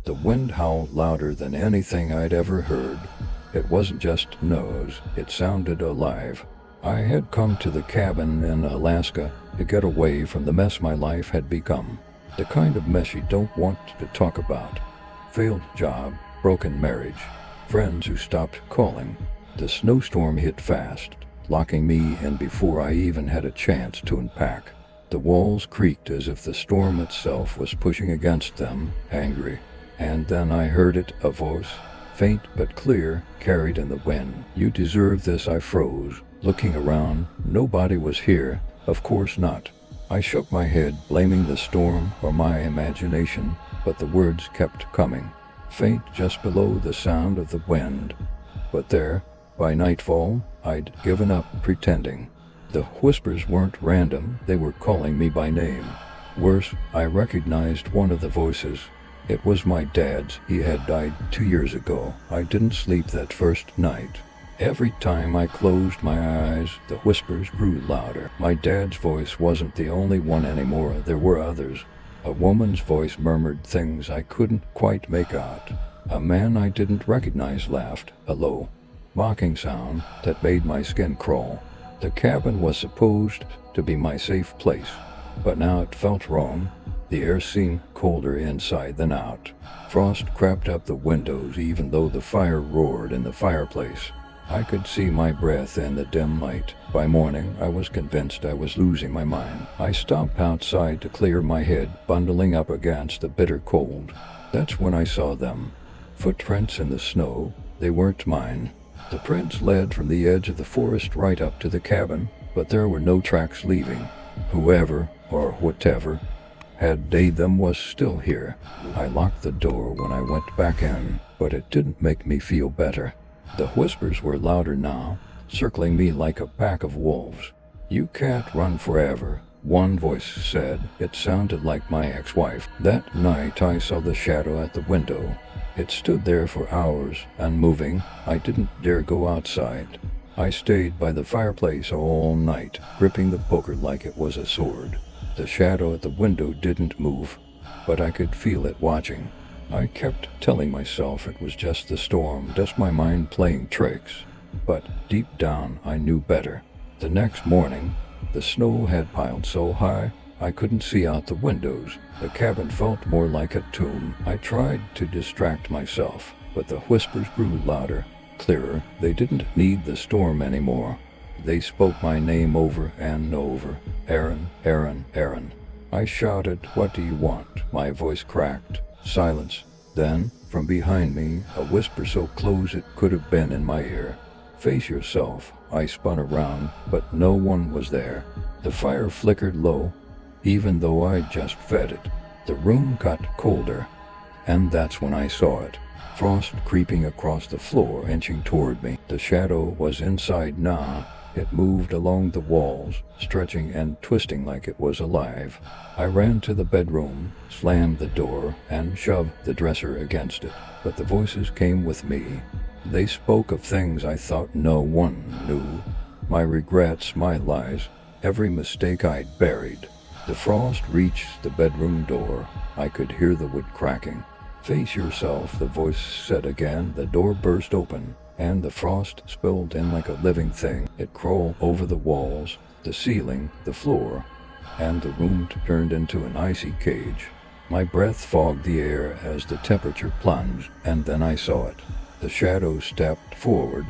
The wind howled louder than anything I'd ever heard. It wasn't just noise, it sounded alive. I had come to the cabin in Alaska to get away from the mess my life had become. The kind of mess you don't want to talk about. Failed job, broken marriage, friends who stopped calling. The snowstorm hit fast, locking me in before I even had a chance to unpack. The walls creaked as if the storm itself was pushing against them, angry. And then I heard it, a voice, faint but clear, carried in the wind. "You deserve this." I froze, looking around. Nobody was here, of course not. I shook my head, blaming the storm or my imagination, but the words kept coming, faint just below the sound of the wind. But there, by nightfall, I'd given up pretending. The whispers weren't random, they were calling me by name. Worse, I recognized one of the voices. It was my dad's. He had died 2 years ago. I didn't sleep that first night. Every time I closed my eyes, the whispers grew louder. My dad's voice wasn't the only one anymore, there were others. A woman's voice murmured things I couldn't quite make out. A man I didn't recognize laughed, a low, mocking sound that made my skin crawl. The cabin was supposed to be my safe place, but now it felt wrong. The air seemed colder inside than out. Frost crept up the windows even though the fire roared in the fireplace. I could see my breath in the dim light. By morning, I was convinced I was losing my mind. I stopped outside to clear my head, bundling up against the bitter cold. That's when I saw them. Footprints in the snow. They weren't mine. The prints led from the edge of the forest right up to the cabin, but there were no tracks leaving. Whoever, or whatever, had made them was still here. I locked the door when I went back in, but it didn't make me feel better. The whispers were louder now, circling me like a pack of wolves. "You can't run forever," one voice said. It sounded like my ex-wife. That night I saw the shadow at the window. It stood there for hours, unmoving. I didn't dare go outside. I stayed by the fireplace all night, gripping the poker like it was a sword. The shadow at the window didn't move, but I could feel it watching. I kept telling myself it was just the storm, just my mind playing tricks. But deep down, I knew better. The next morning, the snow had piled so high, I couldn't see out the windows. The cabin felt more like a tomb. I tried to distract myself, but the whispers grew louder, clearer. They didn't need the storm anymore. They spoke my name over and over. "Aaron, Aaron, Aaron." I shouted, "What do you want?" My voice cracked. Silence. Then, from behind me, a whisper so close it could have been in my ear. "Face yourself." I spun around, but no one was there. The fire flickered low, even though I'd just fed it. The room got colder, and that's when I saw it. Frost creeping across the floor, inching toward me. The shadow was inside now. It moved along the walls, stretching and twisting like it was alive. I ran to the bedroom, slammed the door, and shoved the dresser against it. But the voices came with me. They spoke of things I thought no one knew. My regrets, my lies, every mistake I'd buried. The frost reached the bedroom door. I could hear the wood cracking. "Face yourself," the voice said again. The door burst open, and the frost spilled in like a living thing. It crawled over the walls, the ceiling, the floor, and the room turned into an icy cage. My breath fogged the air as the temperature plunged, and then I saw it. The shadow stepped forward,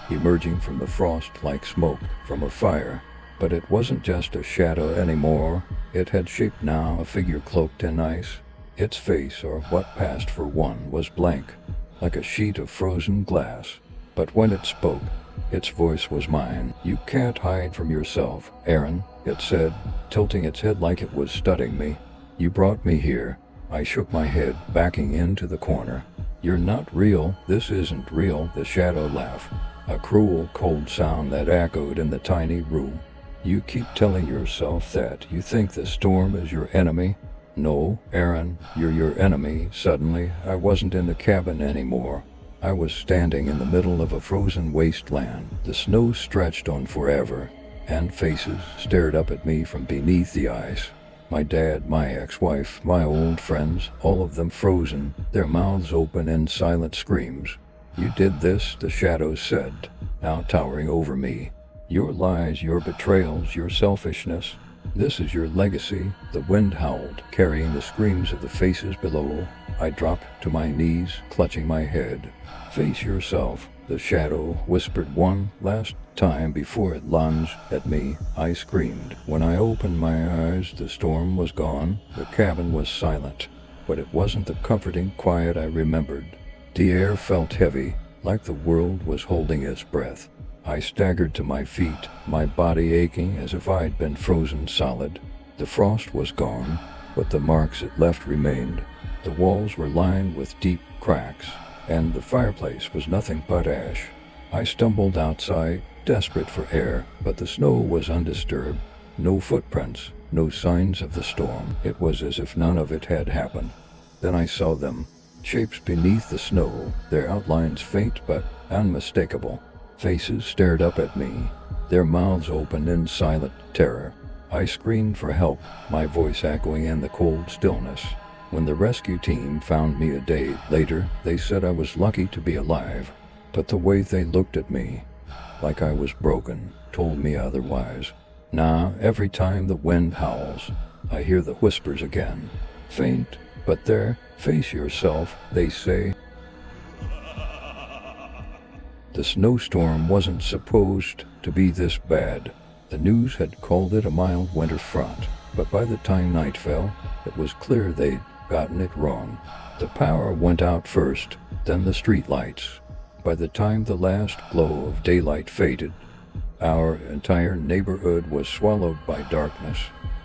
emerging from the frost like smoke from a fire. But it wasn't just a shadow anymore. It had shaped now, a figure cloaked in ice. Its face, or what passed for one, was blank, like a sheet of frozen glass. But when it spoke, its voice was mine. "You can't hide from yourself, Aaron," it said, tilting its head like it was studying me. "You brought me here." I shook my head, backing into the corner. "You're not real. This isn't real," the shadow laughed, a cruel, cold sound that echoed in the tiny room. "You keep telling yourself that. You think the storm is your enemy. No, Aaron, you're your enemy." Suddenly, I wasn't in the cabin anymore. I was standing in the middle of a frozen wasteland. The snow stretched on forever, and faces stared up at me from beneath the ice. My dad, my ex-wife, my old friends, all of them frozen, their mouths open in silent screams. "You did this," the shadows said, now towering over me. "Your lies, your betrayals, your selfishness. This is your legacy." The wind howled, carrying the screams of the faces below. I dropped to my knees, clutching my head. "Face yourself," the shadow whispered one last time before it lunged at me. I screamed. When I opened my eyes, the storm was gone. The cabin was silent, but it wasn't the comforting quiet I remembered. The air felt heavy, like the world was holding its breath. I staggered to my feet, my body aching as if I'd been frozen solid. The frost was gone, but the marks it left remained. The walls were lined with deep cracks, and the fireplace was nothing but ash. I stumbled outside, desperate for air, but the snow was undisturbed. No footprints, no signs of the storm. It was as if none of it had happened. Then I saw them, shapes beneath the snow, their outlines faint but unmistakable. Faces stared up at me, their mouths open in silent terror. I screamed for help, my voice echoing in the cold stillness. When the rescue team found me a day later, they said I was lucky to be alive. But the way they looked at me, like I was broken, told me otherwise. Now, every time the wind howls, I hear the whispers again. Faint, but there, face yourself, they say. The snowstorm wasn't supposed to be this bad. The news had called it a mild winter front, but by the time night fell, it was clear they'd gotten it wrong. The power went out first, then the streetlights. By the time the last glow of daylight faded, our entire neighborhood was swallowed by darkness.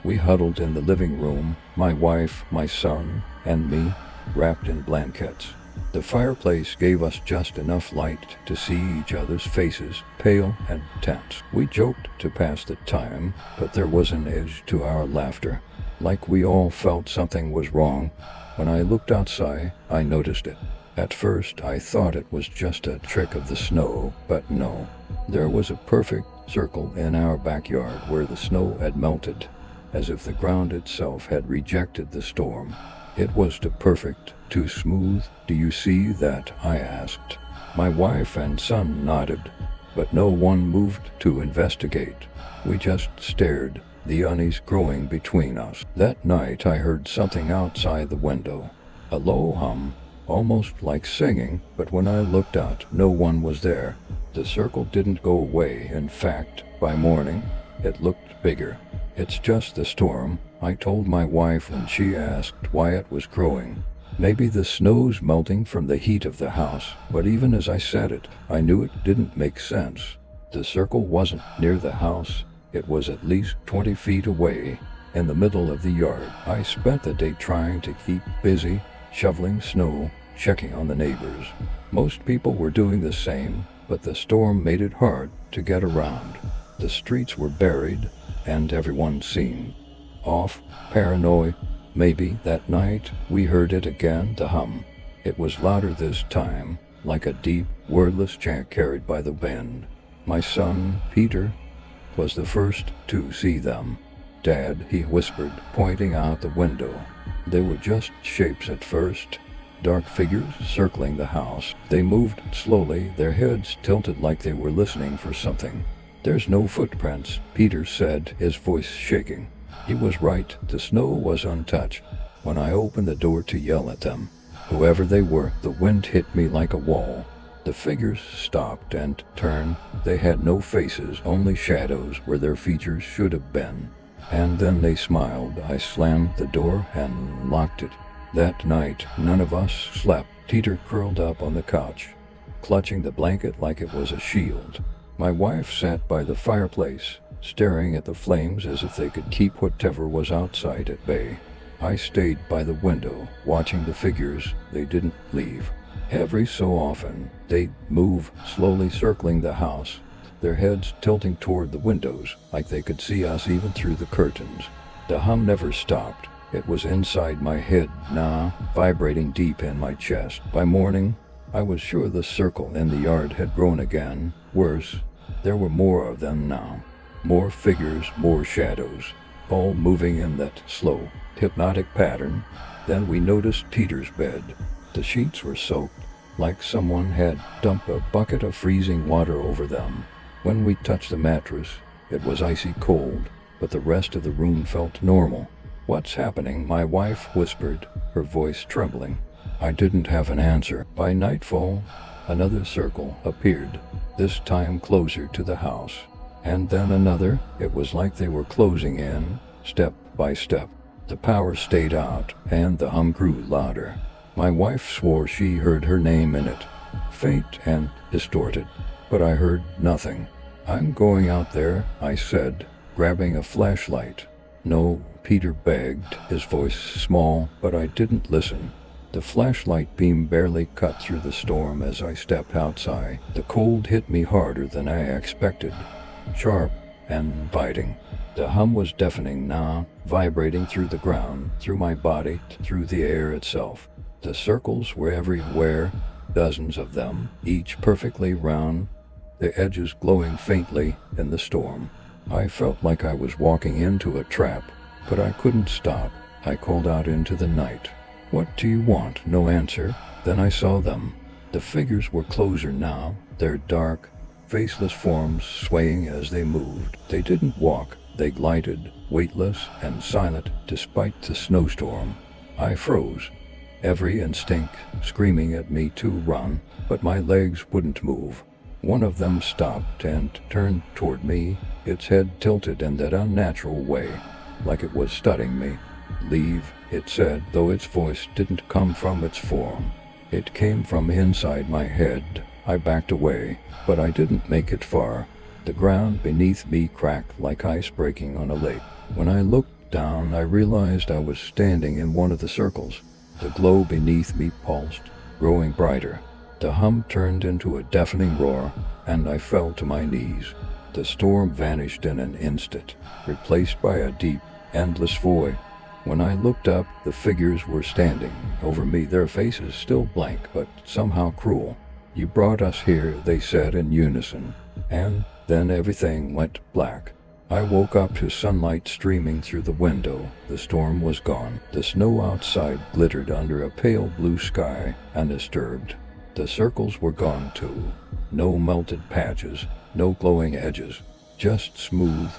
We huddled in the living room, my wife, my son, and me, wrapped in blankets. The fireplace gave us just enough light to see each other's faces, pale and tense. We joked to pass the time, but there was an edge to our laughter, like we all felt something was wrong. When I looked outside, I noticed it. At first, I thought it was just a trick of the snow, but no. There was a perfect circle in our backyard where the snow had melted, as if the ground itself had rejected the storm. It was too perfect, too smooth. "Do you see that?" I asked. My wife and son nodded, but no one moved to investigate. We just stared, the unease growing between us. That night I heard something outside the window, a low hum, almost like singing, but when I looked out, no one was there. The circle didn't go away. In fact, by morning, it looked bigger. "It's just the storm," I told my wife when she asked why it was growing. "Maybe the snow's melting from the heat of the house." But even as I said it, I knew it didn't make sense. The circle wasn't near the house. It was at least 20 feet away, in the middle of the yard. I spent the day trying to keep busy, shoveling snow, checking on the neighbors. Most people were doing the same, but the storm made it hard to get around. The streets were buried, and everyone seemed off, paranoid. Maybe that night we heard it again, the hum. It was louder this time, like a deep, wordless chant carried by the wind. My son, Peter, was the first to see them. "Dad," he whispered, pointing out the window. They were just shapes at first, dark figures circling the house. They moved slowly, their heads tilted like they were listening for something. "There's no footprints," Peter said, his voice shaking. He was right, the snow was untouched. When I opened the door to yell at them, whoever they were, the wind hit me like a wall. The figures stopped and turned. They had no faces, only shadows where their features should have been. And then they smiled. I slammed the door and locked it. That night, none of us slept. Peter curled up on the couch, clutching the blanket like it was a shield. My wife sat by the fireplace, staring at the flames as if they could keep whatever was outside at bay. I stayed by the window, watching the figures. They didn't leave. Every so often, they'd move, slowly circling the house, their heads tilting toward the windows, like they could see us even through the curtains. The hum never stopped. It was inside my head now, vibrating deep in my chest. By morning, I was sure the circle in the yard had grown again. Worse, there were more of them now. More figures, more shadows. all moving in that slow, hypnotic pattern. Then we noticed Peter's bed. The sheets were soaked, like someone had dumped a bucket of freezing water over them. When we touched the mattress, it was icy cold, but the rest of the room felt normal. "What's happening?" my wife whispered, her voice trembling. I didn't have an answer. By nightfall, another circle appeared, this time closer to the house. And then another. It was like they were closing in, step by step. The power stayed out, and the hum grew louder. My wife swore she heard her name in it, faint and distorted, but I heard nothing. "I'm going out there," I said, grabbing a flashlight. "No," Peter begged, his voice small, but I didn't listen. The flashlight beam barely cut through the storm as I stepped outside. The cold hit me harder than I expected, sharp and biting. The hum was deafening now, vibrating through the ground, through my body, through the air itself. The circles were everywhere, dozens of them, each perfectly round, the edges glowing faintly in the storm. I felt like I was walking into a trap, but I couldn't stop. I called out into the night, "What do you want?" No answer. Then I saw them. The figures were closer now, their dark, faceless forms swaying as they moved. They didn't walk, they glided, weightless and silent despite the snowstorm. I froze, every instinct screaming at me to run, but my legs wouldn't move. One of them stopped and turned toward me, its head tilted in that unnatural way, like it was studying me. "Leave," it said, though its voice didn't come from its form. It came from inside my head. I backed away, but I didn't make it far. The ground beneath me cracked like ice breaking on a lake. When I looked down, I realized I was standing in one of the circles. The glow beneath me pulsed, growing brighter. The hum turned into a deafening roar, and I fell to my knees. The storm vanished in an instant, replaced by a deep, endless void. When I looked up, the figures were standing over me, their faces still blank, but somehow cruel. "You brought us here," they said in unison, and then everything went black. I woke up to sunlight streaming through the window. The storm was gone. The snow outside glittered under a pale blue sky, undisturbed. The circles were gone too. No melted patches, no glowing edges, just smooth,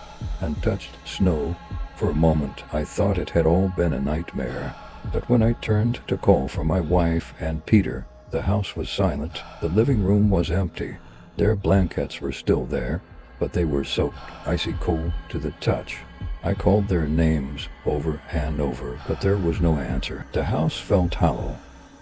untouched snow. For a moment, I thought it had all been a nightmare. But when I turned to call for my wife and Peter, the house was silent. The living room was empty. Their blankets were still there, but they were soaked, icy cold to the touch. I called their names over and over, but there was no answer. The house felt hollow,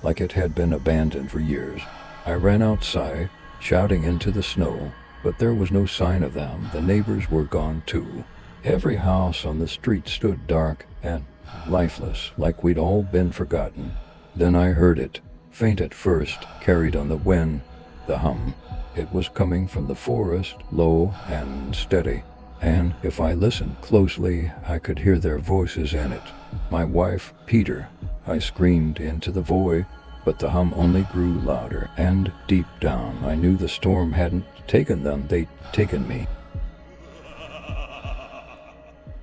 like it had been abandoned for years. I ran outside, shouting into the snow, but there was no sign of them. The neighbors were gone too. Every house on the street stood dark and lifeless, like we'd all been forgotten. Then I heard it, faint at first, carried on the wind, the hum. It was coming from the forest, low and steady, and if I listened closely, I could hear their voices in it. "My wife, Peter," I screamed into the void, but the hum only grew louder, and deep down I knew the storm hadn't taken them, they'd taken me.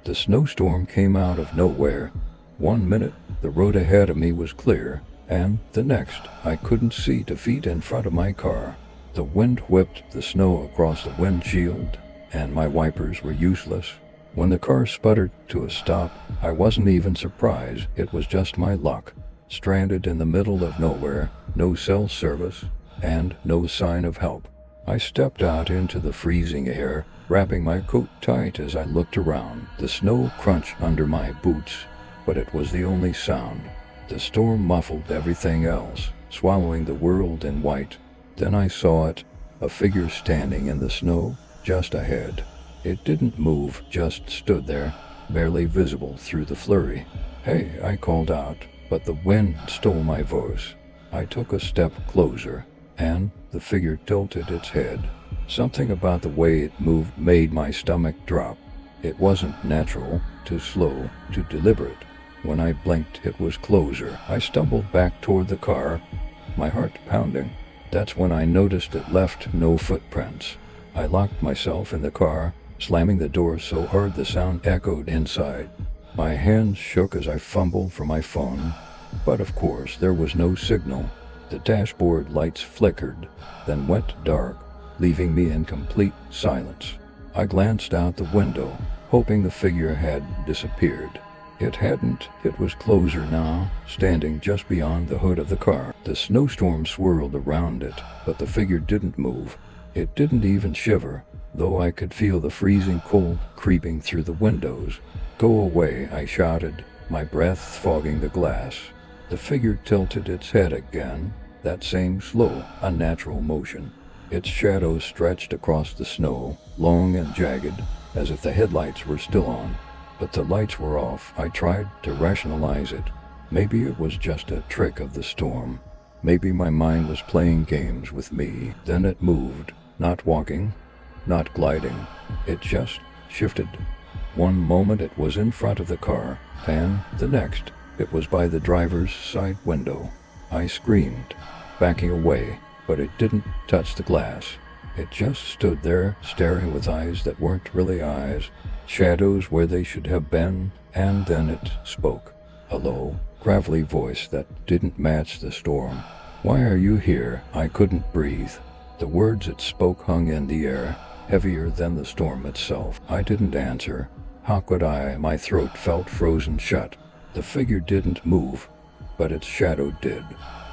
The snowstorm came out of nowhere. 1 minute, the road ahead of me was clear, and the next, I couldn't see 2 feet in front of my car. The wind whipped the snow across the windshield, and my wipers were useless. When the car sputtered to a stop, I wasn't even surprised. It was just my luck. Stranded in the middle of nowhere, no cell service, and no sign of help. I stepped out into the freezing air, wrapping my coat tight as I looked around. The snow crunched under my boots, but it was the only sound. The storm muffled everything else, swallowing the world in white. Then I saw it, a figure standing in the snow, just ahead. It didn't move, just stood there, barely visible through the flurry. "Hey," I called out, but the wind stole my voice. I took a step closer, and the figure tilted its head. Something about the way it moved made my stomach drop. It wasn't natural, too slow, too deliberate. When I blinked, it was closer. I stumbled back toward the car, my heart pounding. That's when I noticed it left no footprints. I locked myself in the car, slamming the door so hard the sound echoed inside. My hands shook as I fumbled for my phone, but of course there was no signal. The dashboard lights flickered, then went dark, leaving me in complete silence. I glanced out the window, hoping the figure had disappeared. It hadn't. It was closer now, standing just beyond the hood of the car. The snowstorm swirled around it, but the figure didn't move. It didn't even shiver, though I could feel the freezing cold creeping through the windows. "Go away," I shouted, my breath fogging the glass. The figure tilted its head again, that same slow, unnatural motion. Its shadow stretched across the snow, long and jagged, as if the headlights were still on. But the lights were off. I tried to rationalize it. Maybe it was just a trick of the storm. Maybe my mind was playing games with me. Then it moved, not walking, not gliding. It just shifted. One moment it was in front of the car, and the next it was by the driver's side window. I screamed, backing away, but it didn't touch the glass. It just stood there, staring with eyes that weren't really eyes, shadows where they should have been, and then it spoke. A low, gravelly voice that didn't match the storm. "Why are you here?" I couldn't breathe. The words it spoke hung in the air, heavier than the storm itself. I didn't answer. How could I? My throat felt frozen shut. The figure didn't move, but its shadow did.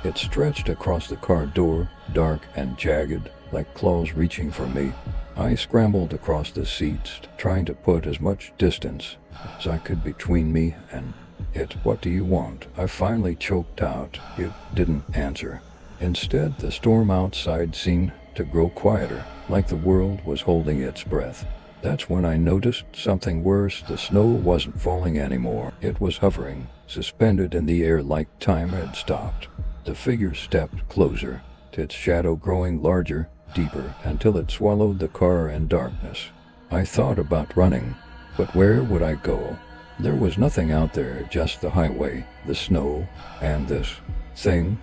It stretched across the car door, dark and jagged, like claws reaching for me. I scrambled across the seats, trying to put as much distance as I could between me and it. "What do you want?" I finally choked out. It didn't answer. Instead, the storm outside seemed to grow quieter, like the world was holding its breath. That's when I noticed something worse. The snow wasn't falling anymore. It was hovering, suspended in the air like time had stopped. The figure stepped closer, its shadow growing larger, deeper, until it swallowed the car in darkness. I thought about running, but where would I go? There was nothing out there, just the highway, the snow, and this thing.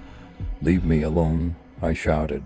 "Leave me alone," I shouted,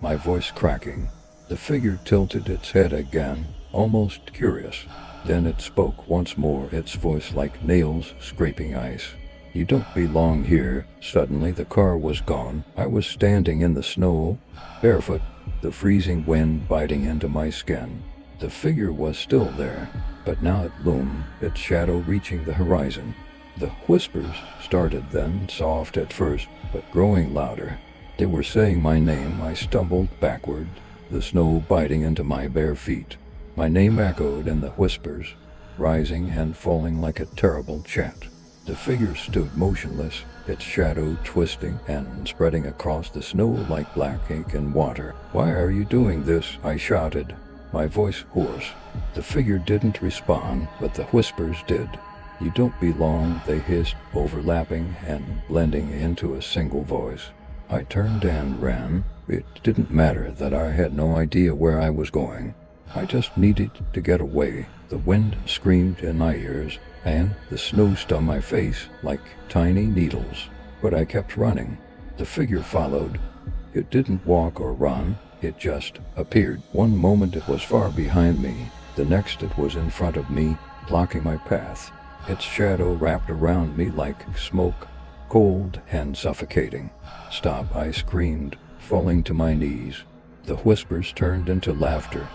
my voice cracking. The figure tilted its head again, almost curious. Then it spoke once more, its voice like nails scraping ice. "You don't belong here." Suddenly the car was gone. I was standing in the snow, barefoot, the freezing wind biting into my skin. The figure was still there, but now it loomed, its shadow reaching the horizon. The whispers started then, soft at first, but growing louder. They were saying my name. I stumbled backward, the snow biting into my bare feet. My name echoed in the whispers, rising and falling like a terrible chant. The figure stood motionless, its shadow twisting and spreading across the snow like black ink and water. "Why are you doing this?" I shouted, my voice hoarse. The figure didn't respond, but the whispers did. "You don't belong," they hissed, overlapping and blending into a single voice. I turned and ran. It didn't matter that I had no idea where I was going. I just needed to get away. The wind screamed in my ears, and the snow stung my face like tiny needles. But I kept running. The figure followed. It didn't walk or run. It just appeared. One moment it was far behind me. The next it was in front of me, blocking my path. Its shadow wrapped around me like smoke, cold and suffocating. "Stop," I screamed, falling to my knees. The whispers turned into laughter,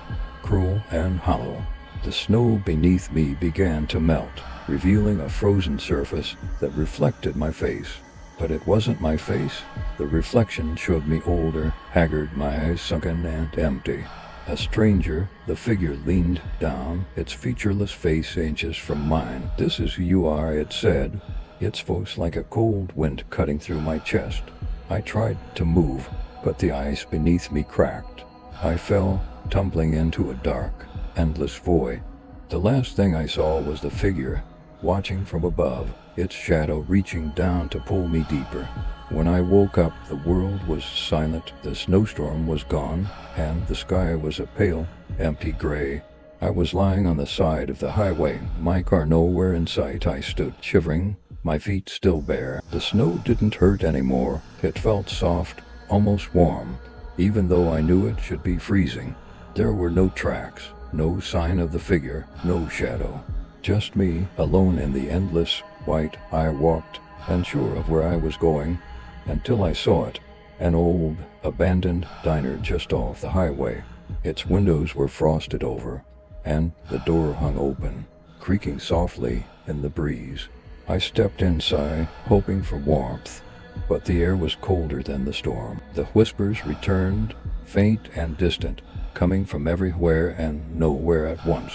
cruel and hollow. The snow beneath me began to melt, revealing a frozen surface that reflected my face. But it wasn't my face. The reflection showed me older, haggard, my eyes sunken and empty. A stranger, the figure leaned down, its featureless face inches from mine. "This is who you are," it said, its voice like a cold wind cutting through my chest. I tried to move, but the ice beneath me cracked. I fell, tumbling into a dark, endless void. The last thing I saw was the figure, watching from above, its shadow reaching down to pull me deeper. When I woke up, the world was silent, the snowstorm was gone, and the sky was a pale, empty gray. I was lying on the side of the highway, my car nowhere in sight. I stood shivering, my feet still bare. The snow didn't hurt anymore. It felt soft, almost warm, even though I knew it should be freezing. There were no tracks, No sign of the figure, no shadow. Just me, alone in the endless white. I walked, unsure of where I was going, until I saw it. An old, abandoned diner just off the highway. Its windows were frosted over, and the door hung open, creaking softly in the breeze. I stepped inside, hoping for warmth, but the air was colder than the storm. The whispers returned, faint and distant, coming from everywhere and nowhere at once.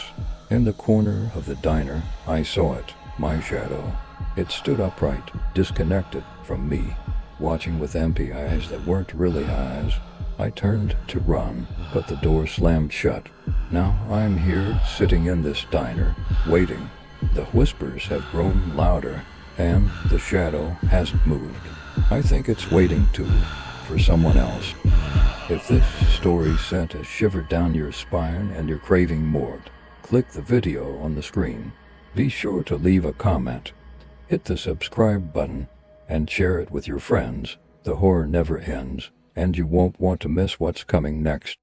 In the corner of the diner, I saw it, my shadow. It stood upright, disconnected from me, watching with empty eyes that weren't really eyes. I turned to run, but the door slammed shut. Now I'm here, sitting in this diner, waiting. The whispers have grown louder, and the shadow hasn't moved. I think it's waiting too, for someone else. If this story sent a shiver down your spine and you're craving more, click the video on the screen. Be sure to leave a comment, hit the subscribe button, and share it with your friends. The horror never ends, and you won't want to miss what's coming next.